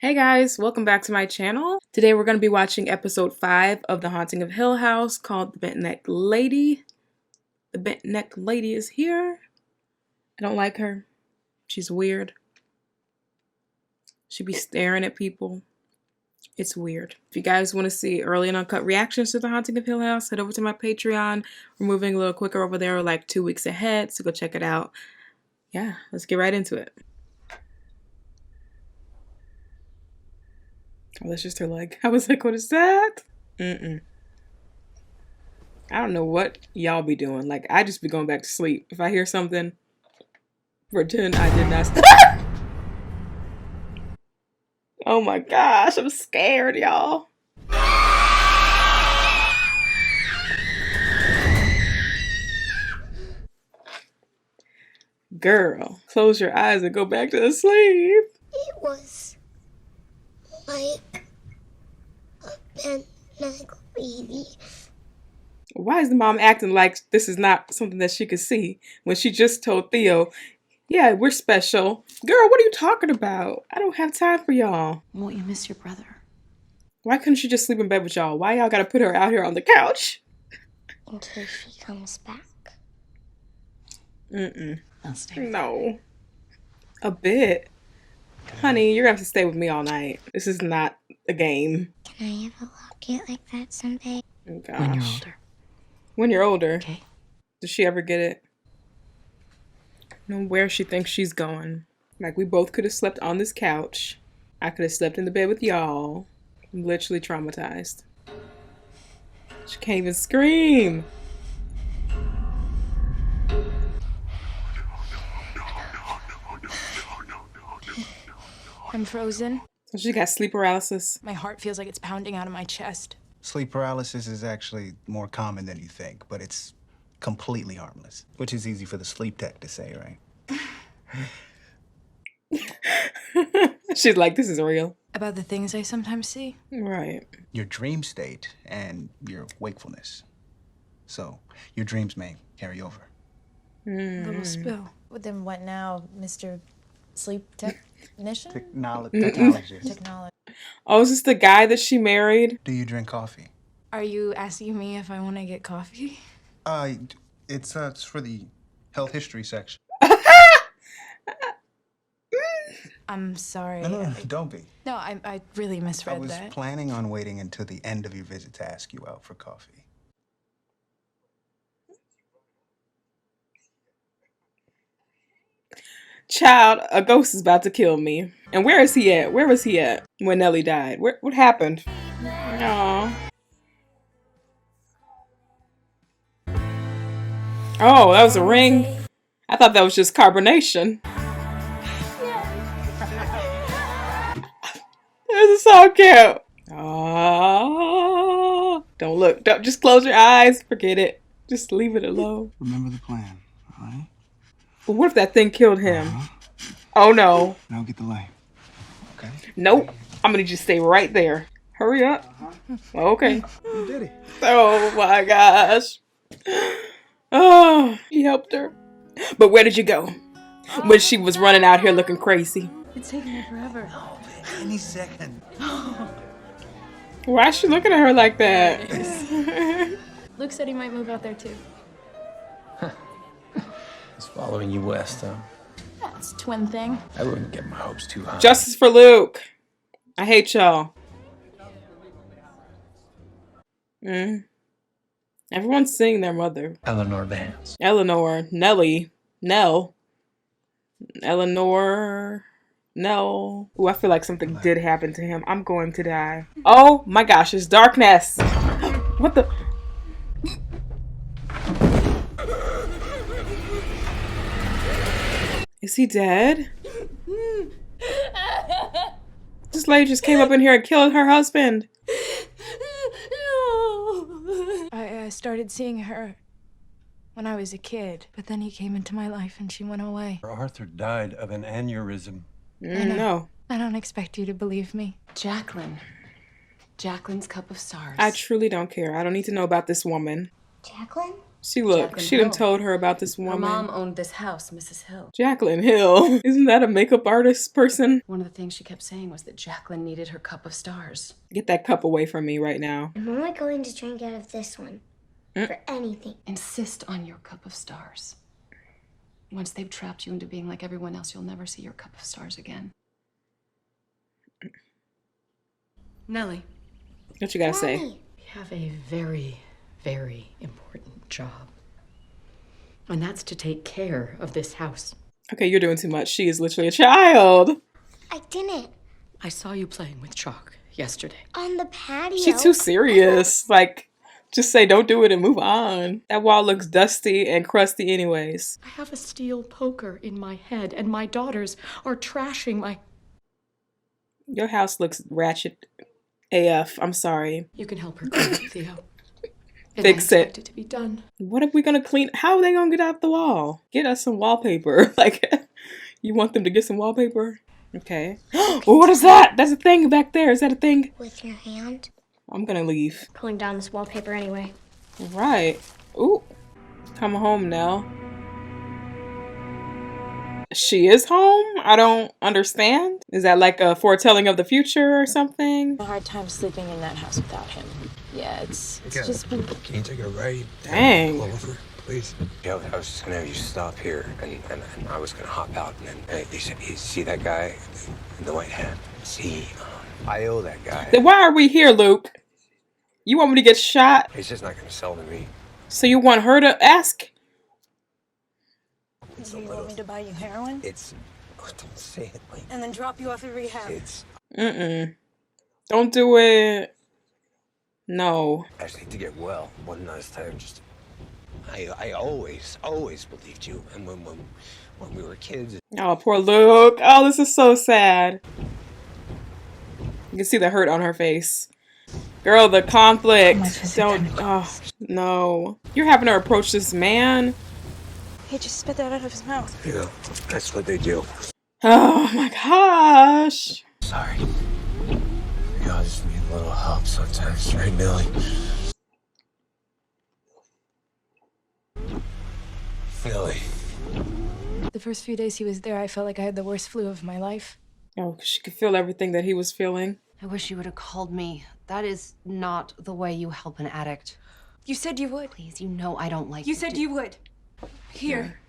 Hey guys, welcome back to my channel. Today we're going to be watching episode 5 of The Haunting of Hill House called The Bent Neck Lady. The Bent Neck Lady is here. I don't like her. She's weird. She be staring at people. It's weird. If you guys want to see early and uncut reactions to The Haunting of Hill House, head over to my Patreon. We're moving a little quicker over there, like 2 weeks ahead, so go check it out. Yeah, let's get right into it. Oh, that's just her leg. I was like, what is that? I don't know what y'all be doing. Like, I just be going back to sleep. If I hear something, pretend I did not Oh my gosh, I'm scared, y'all. Girl, close your eyes and go back to sleep. It was like a bent neck lady. Why is the mom acting like this is not something that she could see when she just told Theo, yeah, we're special? Girl, what are you talking about? I don't have time for y'all. Won't you miss your brother? Why couldn't she just sleep in bed with y'all? Why y'all gotta put her out here on the couch? Until she comes back. I'll stay. No. A bit. Honey, you're gonna have to stay with me all night. This is not a game. Can I have a locket like that someday? Oh, gosh. When you're older. When you're older. Okay. Does she ever get it? I don't know where she thinks she's going. Like, we both could have slept on this couch. I could have slept in the bed with y'all. I'm literally traumatized. She can't even scream. I'm frozen. So she got sleep paralysis. My heart feels like it's pounding out of my chest. Sleep paralysis is actually more common than you think, but it's completely harmless, which is easy for the sleep tech to say, right? She's like, this is real. About the things I sometimes see. Right. Your dream state and your wakefulness. So your dreams may carry over. Little spill. Well, then what now, Mr. Sleep Technician? Technologist. Technology. Oh, is this the guy that she married? Do you drink coffee? Are you asking me if I want to get coffee? It's for the health history section. I'm sorry. No, don't be. No, I really I misread was that. planning on waiting until the end of your visit to ask you out for coffee. Child, a ghost is about to kill me. And where is he at? Where was he at when Nellie died? What happened? Aww. Oh, that was a ring? I thought that was just carbonation. This is so cute. Oh, don't look. Don't, just close your eyes. Forget it. Just leave it alone. Remember the plan, all right? But what if that thing killed him? Oh no. Now get the light. Okay? Nope. I'm gonna just stay right there. Hurry up. Okay. You did it. Oh my gosh. Oh, he helped her. But where did you go? When she was running out here looking crazy. It's taking me forever. Any second. Why is she looking at her like that? Luke said he might move out there too. He's following you west, huh? That's a twin thing. I wouldn't get my hopes too high. Justice for Luke. I hate y'all. Everyone's seeing their mother. Eleanor Vance. Eleanor. Nellie. Nell. Eleanor. Nell. Ooh, I feel like something did happen to him. I'm going to die. Oh my gosh, it's darkness. What the? Is he dead? This lady just came up in here and killed her husband. I started seeing her when I was a kid, but then he came into my life and she went away. Arthur died of an aneurysm. No. I don't expect you to believe me. Jacqueline. Jacqueline's cup of stars. I truly don't care. I don't need to know about this woman. Jacqueline? Jacqueline she done Hill. told her about this Her woman. mom owned this house, Mrs. Hill. Jacqueline Hill. Isn't that a makeup artist person? One of the things she kept saying was that Jacqueline needed her cup of stars. Get that cup away from me right now. I'm only going to drink out of this one. For anything. Insist on your cup of stars. Once they've trapped you into being like everyone else, you'll never see your cup of stars again. Nellie. What you gotta say? Mommy. We have a very, very important job. And that's to take care of this house. Okay, you're doing too much. She is literally a child. I didn't. I saw you playing with chalk yesterday. On the patio. She's too serious. Like, just say don't do it and move on. That wall looks dusty and crusty anyways. I have a steel poker in my head, and my daughters are trashing my... Your house looks ratchet AF. I'm sorry. You can help her clean it, Theo. And Fix I it. expect it to be done. What are we gonna clean? How are they gonna get out the wall? Get us some wallpaper. Like, you want them to get some wallpaper? Okay. Oh, what is that? That's a thing back there. Is that a thing? With your hand. I'm gonna leave. Pulling down this wallpaper anyway. Right. Ooh. Come home now. She is home? I don't understand. Is that like a foretelling of the future or something? A hard time sleeping in that house without him. Yeah, it's just been... Can you take a ride? Dang. Pull over, please. Yeah, I was just gonna have you stop here, and I was gonna hop out, and then you see that guy in the white hat? See, I owe that guy. Then why are we here, Luke? You want me to get shot? He's just not gonna sell to me. So you want her to ask? Do you want me to buy you heroin? It's, don't say it like. And then drop you off at rehab? It's. Don't do it. No. I just need to get well one last time. Just, I always believed you, and when we were kids. Oh, poor Luke. Oh, this is so sad. You can see the hurt on her face. Girl, the conflict. Don't. Oh, no. You're having to approach this man. He just spit that out of his mouth. You know, that's what they do. Oh my gosh. Sorry. We all just need a little help sometimes, right, Millie? Millie. The first few days he was there, I felt like I had the worst flu of my life. Oh, she could feel everything that he was feeling. I wish you would have called me. That is not the way you help an addict. You said you would. Please, you know I don't like You said you would. Here.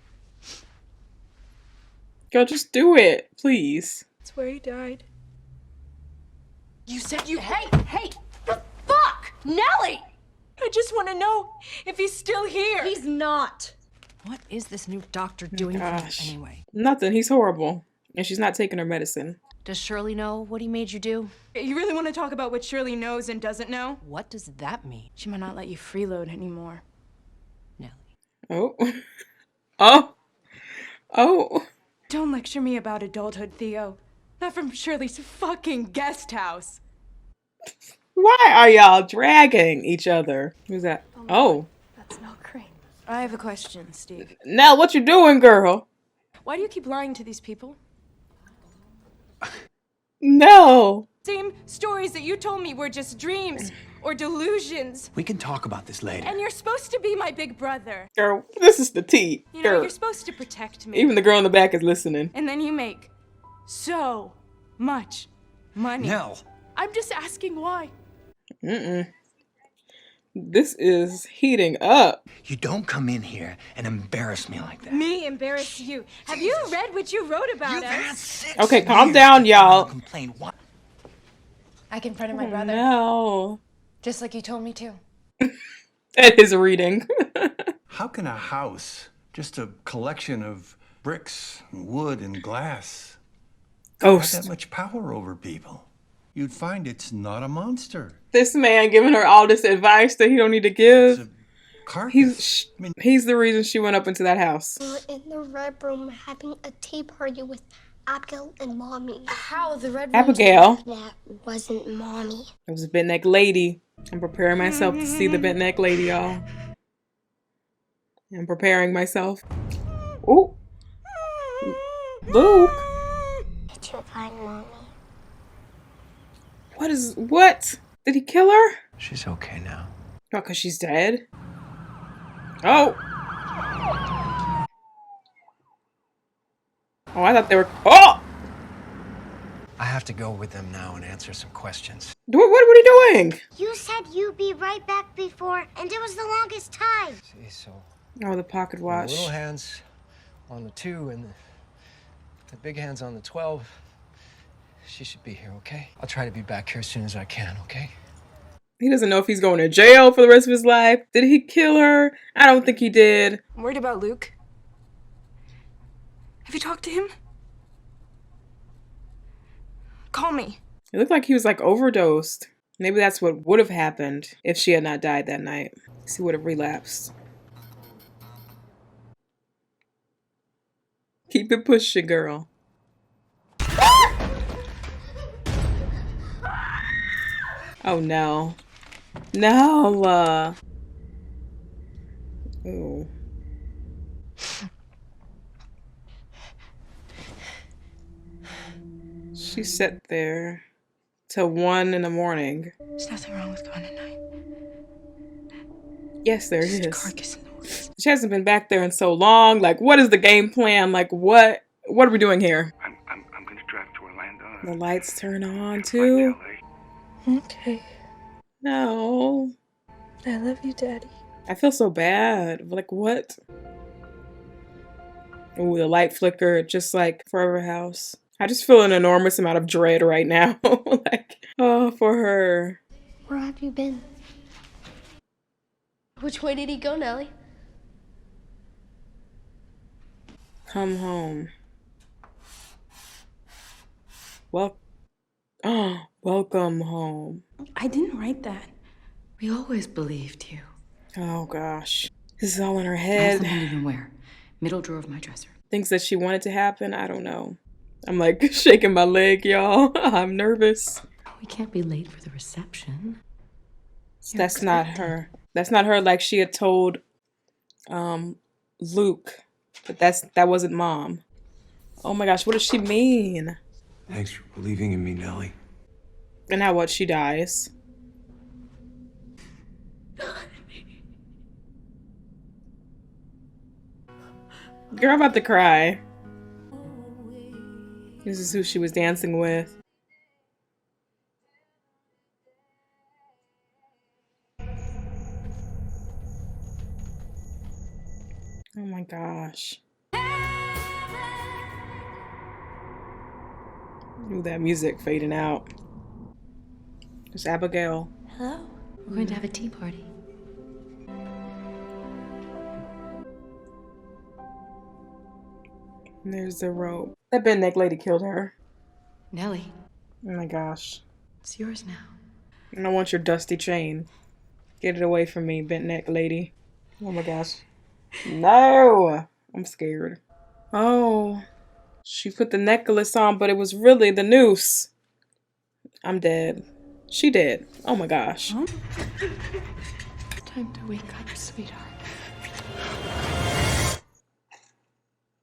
Girl, just do it, please. That's where he died. You said you... Hey! The fuck! Nellie! I just want to know if he's still here. He's not. What is this new doctor doing for you Gosh. anyway? Nothing. He's horrible. And she's not taking her medicine. Does Shirley know what he made you do? You really want to talk about what Shirley knows and doesn't know? What does that mean? She might not let you freeload anymore. Nellie. Oh. Oh. Don't lecture me about adulthood, Theo. Not from Shirley's fucking guest house. Why are y'all dragging each other? Who's that? Oh. That's not great. I have a question, Steve. Now what you doing, girl? Why do you keep lying to these people? No. Same stories that you told me were just dreams or delusions. We can talk about this later. And you're supposed to be my big brother. Girl, this is the tea. You know, Girl. you're supposed to protect me. Even the girl in the back is listening. And then you make so much money. Nell. I'm just asking why. This is heating up. You don't come in here and embarrass me like that. Me embarrass you. Have you read what you wrote about You've had us? 6 Okay, calm years down, to y'all. Complain. What? I confronted my brother, No. just like you told me to. At his reading. How can a house, just a collection of bricks, and wood, and glass, have that Ghost. much power over people? You'd find it's not a monster. This man giving her all this advice that he don't need to It's give. a carcass. He's the reason she went up into that house. We were in the red room having a tea party with Abigail and Mommy. How the red Abigail. That wasn't Mommy. It was a bent neck lady. I'm preparing myself to see the bent neck lady, y'all. I'm preparing myself. Ooh. Luke. Did you find Mommy? What? Did he kill her? She's okay now. Oh, because she's dead? Oh! Oh, I thought they were. Oh! I have to go with them now and answer some questions. What are you doing? You said you'd be right back before, and it was the longest time. See, so Oh, the pocket the watch. little hands on the 2 and the big hands on the 12. She should be here, okay? I'll try to be back here as soon as I can, okay? He doesn't know if he's going to jail for the rest of his life. Did he kill her? I don't think he did. I'm worried about Luke. Have you talked to him? Call me. It looked like he was like overdosed. Maybe that's what would have happened if she had not died that night. He would have relapsed. Keep it pushing, girl. Oh no. No. Oh. She sat there till 1 in the morning. There's nothing wrong with going tonight. Yes, there Just a is. carcass in the woods. She hasn't been back there in so long. Like, what is the game plan? Like, what are we doing here? I'm gonna drive to Orlando. The lights turn on too. Okay. No. I love you, Daddy. I feel so bad. Like, what? Oh, the light flickered just like Forever House. I just feel an enormous amount of dread right now. Like, oh, for her. Where have you been? Which way did he go, Nellie? Come home. Well, oh, welcome home. I didn't write that. We always believed you. Oh gosh. This is all in her I have head. something you can wear. Middle drawer of my dresser. Things that she wanted to happen, I don't know. I'm like shaking my leg, y'all. I'm nervous. We can't be late for the reception. That's not her. That's not her like she had told Luke. But that wasn't Mom. Oh my gosh, what does she mean? Thanks for believing in me, Nellie. And now what? She dies. Girl, I'm about to cry. This is who she was dancing with. Oh my gosh. Ooh, that music fading out. There's Abigail. Hello. We're going to have a tea party. And there's the rope. That bent neck lady killed her. Nellie, Oh my gosh. it's yours now. I don't want your dusty chain. Get it away from me, bent neck lady. Oh my gosh. No! I'm scared. Oh. She put the necklace on, but it was really the noose. I'm dead. She dead. Oh my gosh. Time to wake up, sweetheart.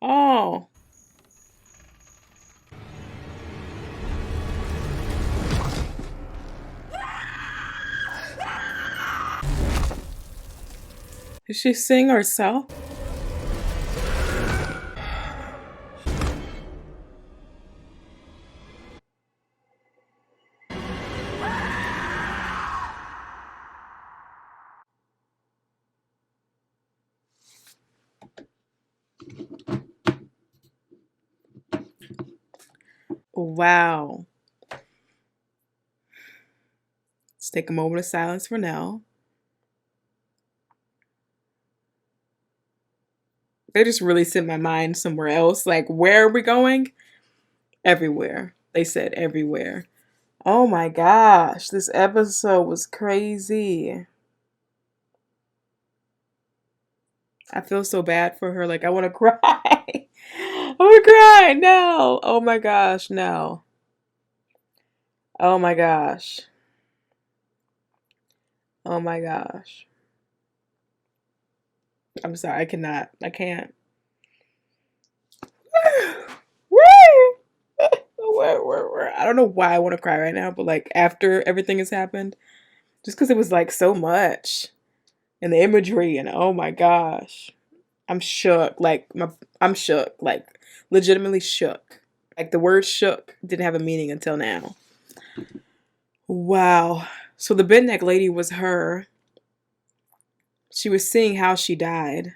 Oh. Did she sing herself? Wow. Let's take a moment of silence for now. They just really sent my mind somewhere else. Like, where are we going? Everywhere. They said everywhere. Oh my gosh. This episode was crazy. I feel so bad for her. Like, I want to cry. I want to cry. No. Oh my gosh. No. Oh my gosh. Oh my gosh. I'm sorry. I cannot. I can't. I don't know why I want to cry right now, but like after everything has happened, just because it was like so much. and the imagery, and oh my gosh. I'm shook. I'm shook. Like, legitimately shook. Like, the word shook didn't have a meaning until now. Wow. So the bent neck lady was her. She was seeing how she died.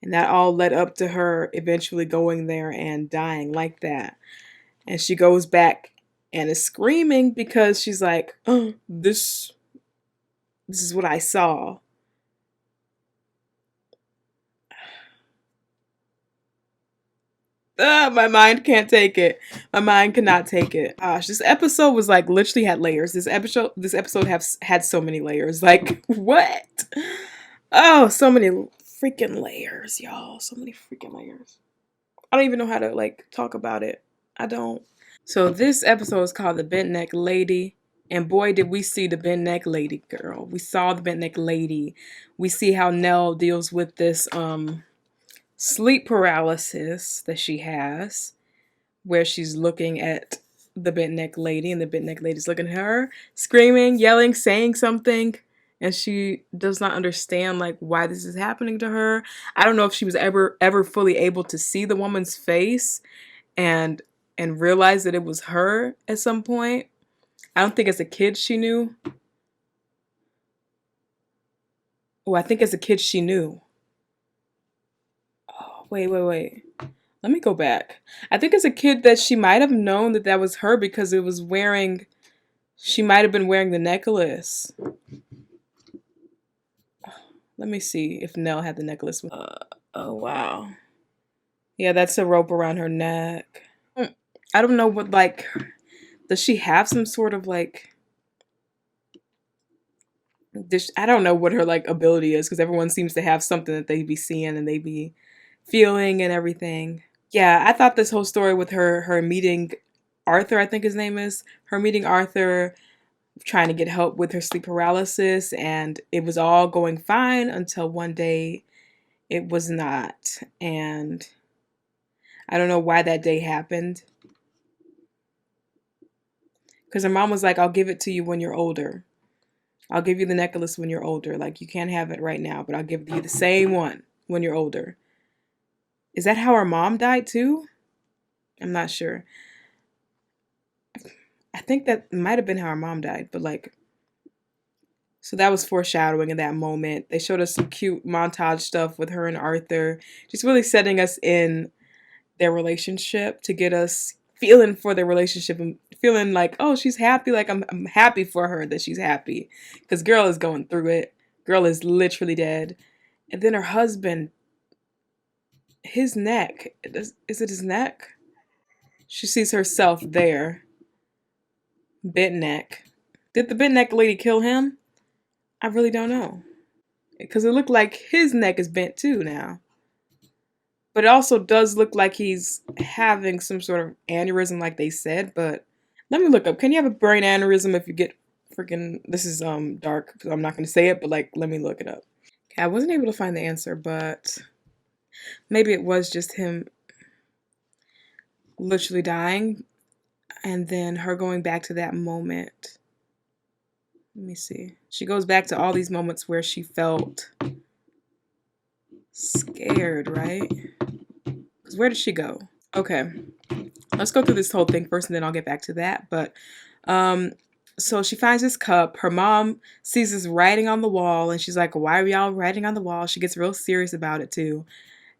And that all led up to her eventually going there and dying like that. And she goes back and is screaming because she's like, oh, this is what I saw. My mind can't take it. My mind cannot take it. Gosh, this episode was like literally had layers. This episode had so many layers. Like, what? Oh, so many freaking layers, y'all. So many freaking layers. I don't even know how to like talk about it. I don't. So this episode is called The Bent Neck Lady. And boy, did we see the bent neck lady, girl. We saw the bent neck lady. We see how Nell deals with this sleep paralysis that she has, where she's looking at the bent neck lady, and the bent neck lady's looking at her, screaming, yelling, saying something, and she does not understand like why this is happening to her. I don't know if she was ever fully able to see the woman's face and realize that it was her at some point. I don't think as a kid she knew. Oh, I think as a kid she knew. Oh, wait. Let me go back. I think as a kid that she might have known that that was her because it was wearing, she might have been wearing the necklace. Let me see if Nell had the necklace. Oh, wow. Yeah, that's a rope around her neck. I don't know what, like, does she have some sort of, like, I don't know what her, like, ability is, because everyone seems to have something that they be seeing and they be feeling and everything. Yeah, I thought this whole story with her meeting Arthur, I think his name is, her meeting Arthur, trying to get help with her sleep paralysis, and it was all going fine until one day it was not. And I don't know why that day happened. Because her mom was like, I'll give it to you when you're older. I'll give you the necklace when you're older. Like, you can't have it right now, but I'll give you the same one when you're older. Is that how her mom died too? I'm not sure. I think that might have been how her mom died, but like, so that was foreshadowing in that moment. They showed us some cute montage stuff with her and Arthur, just really setting us in their relationship to get us feeling for their relationship and feeling like, oh, she's happy. Like, I'm happy for her that she's happy, because girl is going through it. Girl is literally dead. And then her husband, his neck, is it his neck? She sees herself there. Bent neck. Did the bent neck lady kill him? I really don't know. Because it looked like his neck is bent too now. But it also does look like he's having some sort of aneurysm like they said, but let me look up. Can you have a brain aneurysm if you get freaking, this is dark, so I'm not going to say it, but like, let me look it up. Okay, I wasn't able to find the answer, but maybe it was just him literally dying and then her going back to that moment. Let me see. She goes back to all these moments where she felt scared, right? Because where did she go? Okay, let's go through this whole thing first and then I'll get back to that. But so she finds this cup. Her mom sees this writing on the wall and she's like, why are y'all writing on the wall? She gets real serious about it too.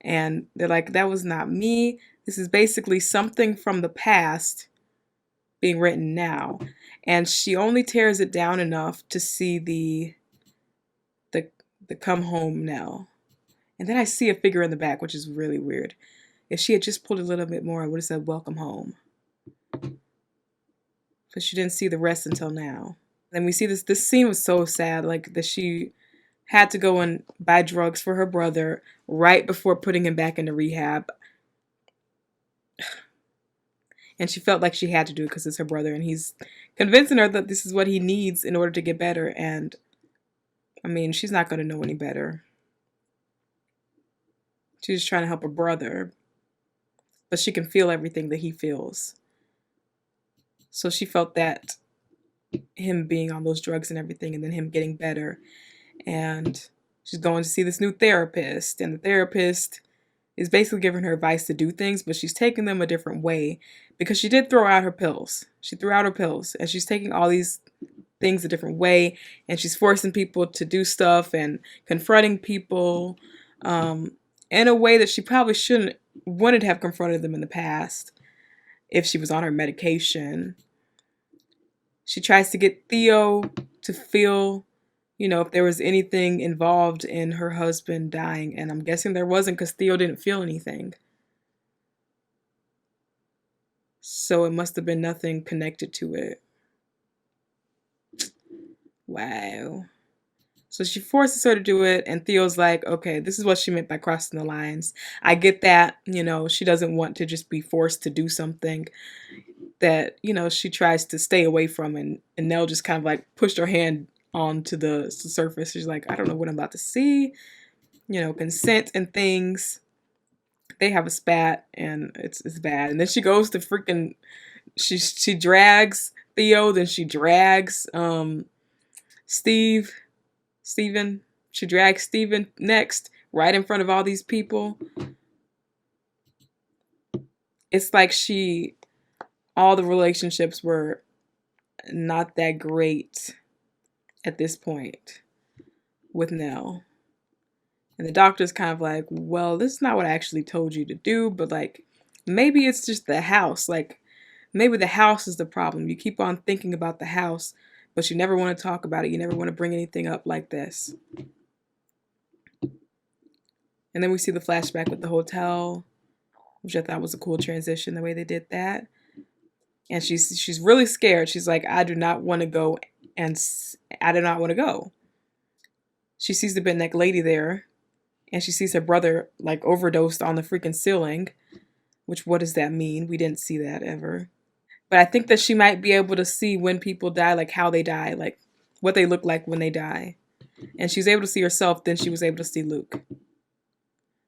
And they're like, that was not me. This is basically something from the past being written now. And she only tears it down enough to see the come home Nell. And then I see a figure in the back, which is really weird. If she had just pulled a little bit more, I would have said welcome home. But she didn't see the rest until now. And we see this scene was so sad, like that she had to go and buy drugs for her brother right before putting him back into rehab. And she felt like she had to do it because it's her brother and he's convincing her that this is what he needs in order to get better. And I mean, she's not going to know any better. She's just trying to help her brother, but she can feel everything that he feels. So she felt that him being on those drugs and everything and then him getting better. And She's going to see this new therapist, and the therapist is basically giving her advice to do things, but she's taking them a different way because she did throw out her pills. She threw out her pills, and she's taking all these things a different way, and she's forcing people to do stuff and confronting people in a way that she probably wouldn't have confronted them in the past if she was on her medication. She tries to get Theo to feel, if there was anything involved in her husband dying, and I'm guessing there wasn't because Theo didn't feel anything. So it must have been nothing connected to it. Wow. So she forces her to do it, and Theo's like, okay, this is what she meant by crossing the lines. I get that, she doesn't want to just be forced to do something that, she tries to stay away from, and Nell just kind of like pushed her hand onto the surface. She's like, I don't know what I'm about to see. Consent and things. They have a spat, and it's bad. And then she goes to freaking, she drags Theo, then she drags Steven. She drags Steven next, right in front of all these people. It's like all the relationships were not that great at this point with Nell. And the doctor's kind of like, well, this is not what I actually told you to do, but like, maybe it's just the house. Like, maybe the house is the problem. You keep on thinking about the house, but you never want to talk about it. You never want to bring anything up like this. And then we see the flashback with the hotel, which I thought was a cool transition, the way they did that. And she's really scared. She's like, I do not want to go, and I do not want to go. She sees the bent neck lady there, and she sees her brother like overdosed on the freaking ceiling, which, what does that mean? We didn't see that ever. But I think that she might be able to see when people die, like how they die, like what they look like when they die. And she was able to see herself, then she was able to see Luke.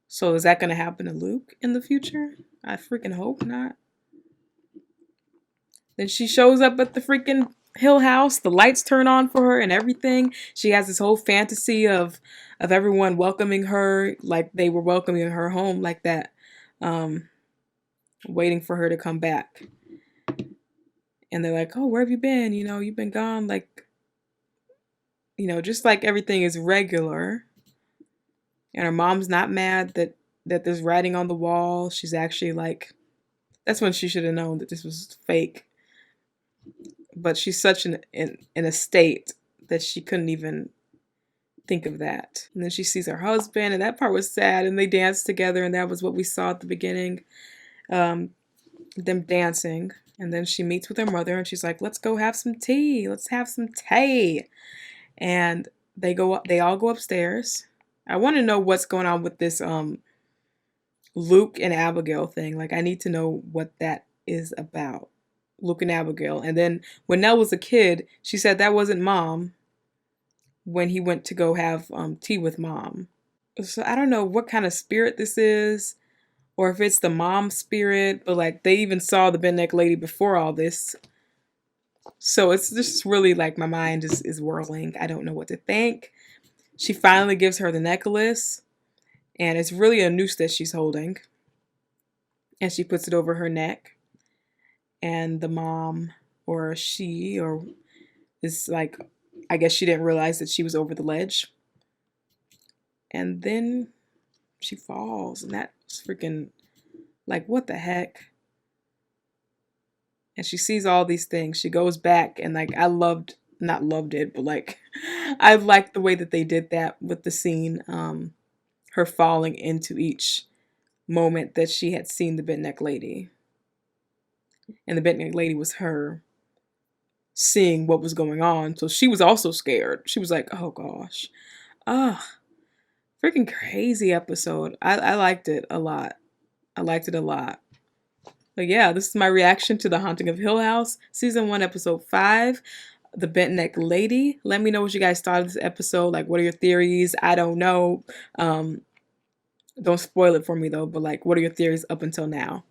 So is that going to happen to Luke in the future? I freaking hope not. Then she shows up at the freaking Hill House. The lights turn on for her and everything. She has this whole fantasy of everyone welcoming her like they were welcoming her home, like that, waiting for her to come back. And they're like, oh, where have you been? You've been gone. Like, just like everything is regular. And her mom's not mad that there's writing on the wall. She's actually like, that's when she should have known that this was fake. But she's such in a state that she couldn't even think of that. And then she sees her husband, and that part was sad. And they danced together, and that was what we saw at the beginning, them dancing. And then she meets with her mother, and she's like, let's go have some tea. Let's have some tea. And they all go upstairs. I want to know what's going on with this Luke and Abigail thing. Like, I need to know what that is about. Luke and Abigail. And then when Nell was a kid, she said that wasn't mom when he went to go have tea with mom. So I don't know what kind of spirit this is, or if it's the mom spirit, but like they even saw the bent neck lady before all this. So it's just really like my mind is whirling. I don't know what to think. She finally gives her the necklace, and it's really a noose that she's holding. And she puts it over her neck. And the mom, or she, or is like, I guess she didn't realize that she was over the ledge. And then she falls, and that's freaking, like, what the heck? And she sees all these things. She goes back, and like, not loved it, but like, I liked the way that they did that with the scene, her falling into each moment that she had seen the bent neck lady. And the bent neck lady was her seeing what was going on. So she was also scared. She was like, oh gosh. Freaking crazy episode. I liked it a lot. But yeah, this is my reaction to The Haunting of Hill House, Season 1, Episode 5, The Bent Neck Lady. Let me know what you guys thought of this episode. Like, what are your theories? I don't know. Don't spoil it for me though, but like, what are your theories up until now?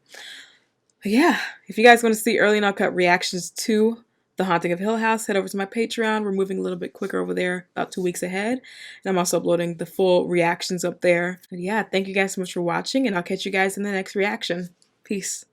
But yeah, if you guys want to see early and uncut reactions to The Haunting of Hill House, head over to my Patreon. We're moving a little bit quicker over there, about 2 weeks ahead. And I'm also uploading the full reactions up there. But yeah, thank you guys so much for watching, and I'll catch you guys in the next reaction. Peace.